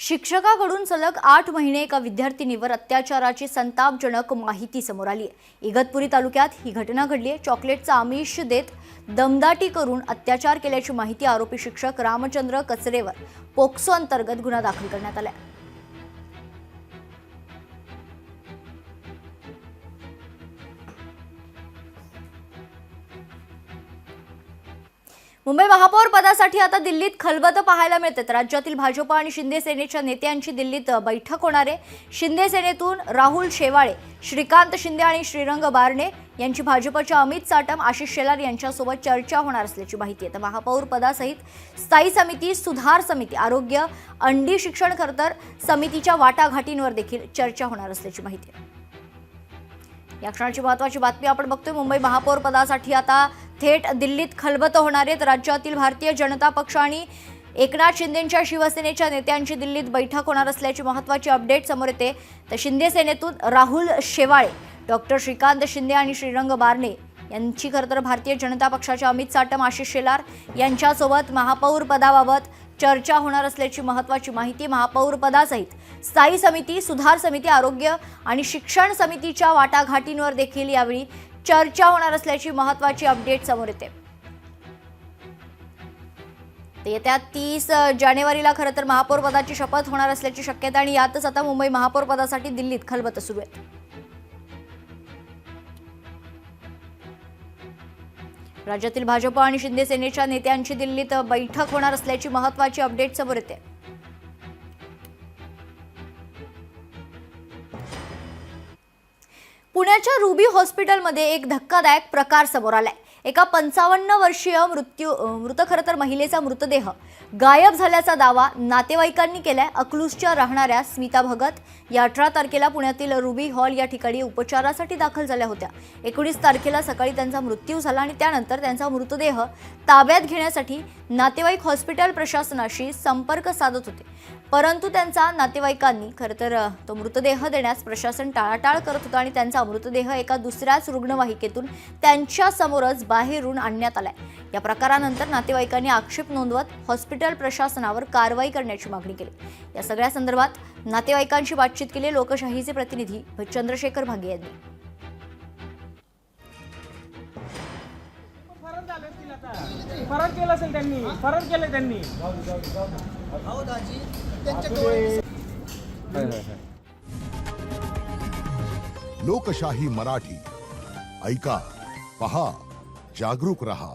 शिक्षकाकडून सलग 8 महिने एका विद्यार्थिनीवर अत्याचाराची संतापजनक माहिती समोर आली आहे। इगतपुरी तालुक्यात ही घटना घडली आहे। चॉकलेटचा आमिष देत दमदाटी करून अत्याचार केल्याची माहिती आरोपी शिक्षक रामचंद्र कचरेवर पोक्सो अंतर्गत गुन्हा दाखल करण्यात आला आहे। मुंबई महापौर पदासाठी आता दिल्लीत खलबत पाहायला मिळते। राज्यातील भाजप आणि शिंदे सेनेच्या नेत्यांची दिल्लीत बैठक होणार आहे। शिंदे सेनेतून राहुल शेवाळे, श्रीकांत शिंदे आणि श्रीरंग बारणे यांची भाजपच्या अमित साटम, आशिष शेलार यांच्यासोबत चर्चा होणार असल्याची माहिती आहे। तर महापौर पदासहित स्थायी समिती, सुधार समिती, आरोग्य, अंडी शिक्षण खर्तर समितीच्या वाटाघाटींवर देखील चर्चा होणार असल्याची माहिती आहे। या क्षणाची महत्त्वाची बातमी आपण बघतोय। मुंबई महापौर पदासाठी आता थेट दिल्लीत खलबत होणार आहे। राज्यातील भारतीय जनता पक्ष आणि एकनाथ शिंदेंच्या शिवसेनेच्या नेत्यांची दिल्लीत बैठक होणार असल्याची महत्त्वाची अपडेट समोर येते। तर शिंदे सेनेतून राहुल शेवाळे, डॉक्टर श्रीकांत शिंदे आणि श्रीरंग बारणे यांची खरतर भारतीय जनता पक्षाच्या अमित साटम, आशिष शेलार यांच्यासोबत महापौर पदाबाबत चर्चा होणार असल्याची महत्त्वाची माहिती। महापौर पदासहित स्थायी समिती, सुधार समिती, आरोग्य आणि शिक्षण समितीच्या वाटाघाटींवर देखील यावेळी चर्चा होणार असल्याची महत्त्वाची अपडेट समोर येते। येत्या 30 जानेवारीला खरतर महापौर पदाची शपथ होणार असल्याची शक्यता आणि यातच आता मुंबई महापौर पदासाठी दिल्लीत खलबत सुरू आहे। राज्यातील भाजप आणि शिंदे सेनेच्या नेत्यांची दिल्लीत बैठक होणार असल्याची महत्त्वाची अपडेट समोर येते। पुण्याच्या रुबी हॉस्पिटलमध्ये एक धक्कादायक प्रकार समोर आलाय। एका 55 वर्षीय मृत खरतर महिलेचा मृतदेह गायब झाल्याचा दावा नातेवाईकांनी केलाय। अकलूजच्या राहणाऱ्या स्मिता भगत या 18 तारखेला पुण्यातील रुबी हॉल या ठिकाणी उपचारासाठी दाखल झाल्या होत्या। 19 तारखेला सकाळी त्यांचा मृत्यू झाला आणि त्यानंतर त्यांचा मृतदेह ताब्यात घेण्यासाठी नातेवाईक हॉस्पिटल प्रशासनाशी संपर्क साधत होते, परंतु त्यांचा नातेवाईकांनी खरतर तो मृतदेह देण्यास प्रशासन टाळाटाळ करत होता आणि त्यांचा मृतदेह एका दुसऱ्याच रुग्णवाहिकेतून त्यांच्या समोरच बाहेरून आणण्यात आलाय। या प्रकारानंतर नातेवाईकांनी आक्षेप नोंदवत हॉस्पिटल प्रशासनावर कारवाई करण्याची मागणी केली। या सगळ्या संदर्भात नातेवाईकांशी बातचीत केली लोकशाहीचे प्रतिनिधी चंद्रशेखर भागे यांनी। फरक केला असेल त्यांनी, फरक केलं त्यांनी। लोकशाही मराठी ऐका, पहा, जागरूक रहा।